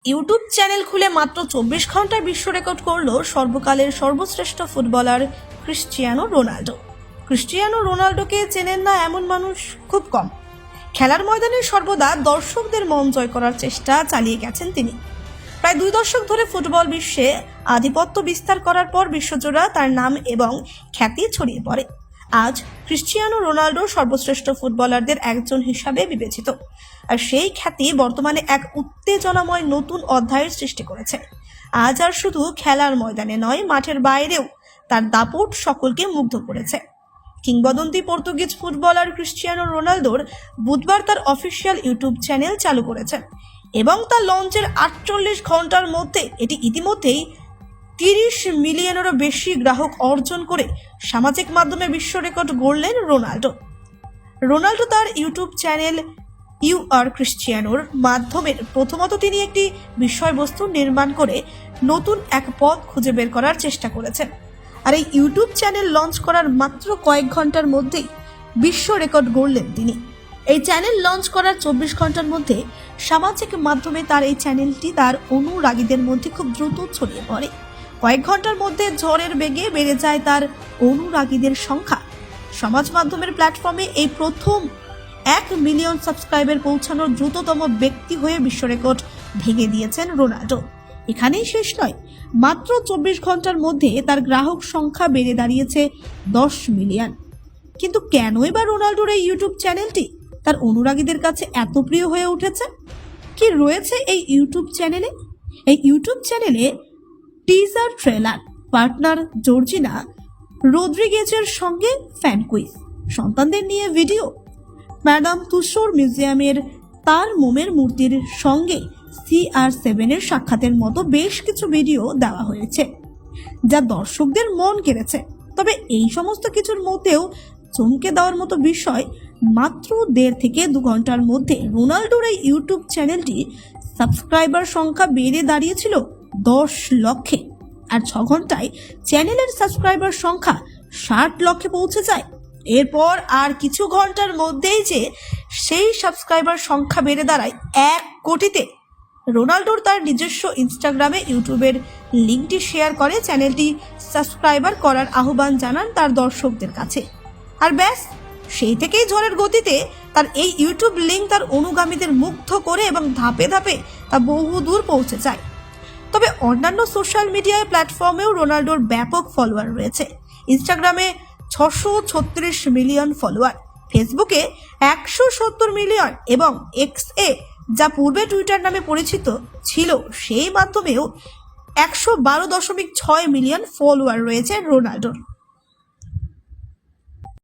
YouTube channel খুলে মাত্র 24 ঘন্টায় বিশ্ব রেকর্ড করলো সর্বকালের সর্বশ্রেষ্ঠ ফুটবলার ক্রিস্টিয়ানো রোনাল্ডো। ক্রিস্টিয়ানো রোনাল্ডোকে চেনেন না এমন মানুষ খুব কম। খেলার ময়দানে সর্বদা দর্শকদের মন জয় করার চেষ্টা চালিয়ে গেছেন তিনি। প্রায় 2 দশক ধরে ফুটবল বিশ্বে আধিপত্য বিস্তার করার পর বিশ্বজোড়া তার নাম এবং খ্যাতি ছড়িয়ে পড়ে। আজ ক্রিস্টিয়ানো রোনাল্ডো সর্বশ্রেষ্ঠ ফুটবলারদের একজন হিসাবে বিবেচিত, আর সেই খ্যাতি বর্তমানে এক উত্তেজনাময় নতুন অধ্যায়ের সৃষ্টি করেছে। আজ আর শুধু খেলার ময়দানে নয়, মাঠের বাইরেও তার দাপট সকলকে মুগ্ধ করেছে। কিংবদন্তি পর্তুগিজ ফুটবলার ক্রিস্টিয়ানো রোনালদোর বুধবার তার অফিসিয়াল ইউটিউব চ্যানেল চালু করেছেন এবং তার লঞ্চের 48 ঘন্টার মধ্যে এটি ইতিমধ্যেই 30 মিলিয়নেরও বেশি গ্রাহক অর্জন করে সামাজিক মাধ্যমে বিশ্ব রেকর্ড গড়লেন রোনাল্ডো তার ইউটিউব চ্যানেল ইউ আর ক্রিস্টিয়ানোর মাধ্যমে প্রথমত তিনি একটি বিষয়বস্তু নির্মাণ করে নতুন এক পথ খুঁজে বের করার চেষ্টা করেছেন। আর এই ইউটিউব চ্যানেল লঞ্চ করার মাত্র কয়েক ঘন্টার মধ্যেই বিশ্ব রেকর্ড গড়লেন তিনি। এই চ্যানেল লঞ্চ করার 24 ঘন্টার মধ্যে সামাজিক মাধ্যমে তার এই চ্যানেলটি তার অনুরাগীদের মধ্যে খুব দ্রুত ছড়িয়ে পড়ে। কয়েক ঘন্টার মধ্যে ঝড়ের বেগে বেড়ে যায় তার অনুরাগীদের সংখ্যা। সমাজ মাধ্যমের প্ল্যাটফর্মে এই প্রথম 1 মিলিয়ন সাবস্ক্রাইবার পৌঁছানোর দ্রুততম ব্যক্তি হয়ে বিশ্ব রেকর্ড ভেঙে দিয়েছেন রোনাল্ডো। এখানেই শেষ নয়, মাত্র 24 ঘন্টার মধ্যে তার গ্রাহক সংখ্যা বেড়ে দাঁড়িয়েছে 10 মিলিয়ন। কিন্তু কেনই বা রোনাল্ডোর এই ইউটিউব চ্যানেলটি তার অনুরাগীদের কাছে এত প্রিয় হয়ে উঠেছে? কি রয়েছে এই ইউটিউব চ্যানেলে? এই ইউটিউব চ্যানেলে টিজার ট্রেলার, পার্টনার জর্জিনা রদ্রিগেজের সঙ্গে ফ্যান কুইজ, সন্তানদের নিয়ে ভিডিও, ম্যাডাম তুসোর মিউজিয়ামের তার মোমের মূর্তির সঙ্গে CR7 সাক্ষাতের মতো বেশ কিছু ভিডিও দেওয়া হয়েছে, যা দর্শকদের মন কেড়েছে। তবে এই সমস্ত কিছুর মধ্যেও চমকে দেওয়ার মতো বিষয়, মাত্র 1.5 থেকে 2 ঘন্টার মধ্যে রোনাল্ডোর এই ইউটিউব চ্যানেলটি সাবস্ক্রাইবার সংখ্যা বেড়ে দাঁড়িয়েছিল 10 লক্ষে, আর 6 ঘন্টায় চ্যানেলের সাবস্ক্রাইবার সংখ্যা 60 লক্ষে পৌঁছে যায়। এরপর আর কিছু ঘন্টার মধ্যেই যে সেই সাবস্ক্রাইবার সংখ্যা বেড়ে দাঁড়ায় 1 কোটিতে। রোনাল্ডোর তার নিজস্ব ইনস্টাগ্রামে ইউটিউবের লিঙ্কটি শেয়ার করে চ্যানেলটি সাবস্ক্রাইবার করার আহ্বান জানান তার দর্শকদের কাছে। আর ব্যাস, সেই থেকেই ঝড়ের গতিতে তার এই ইউটিউব লিঙ্ক তার অনুগামীদের মুগ্ধ করে এবং ধাপে ধাপে তা বহু দূর পৌঁছে যায়। তবে অন্যান্য সোশ্যাল মিডিয়া প্ল্যাটফর্মেও রোনাল্ডোর ব্যাপক ফলোয়ার রয়েছে। ইনস্টাগ্রামে 636 মিলিয়ন ফলোয়ার, ফেসবুকে 170 মিলিয়ন এবং এক্সএ, যা পূর্বে টুইটার নামে পরিচিত ছিল, সেই মাধ্যমেও 112.6 মিলিয়ন ফলোয়ার রয়েছে রোনাল্ডোর।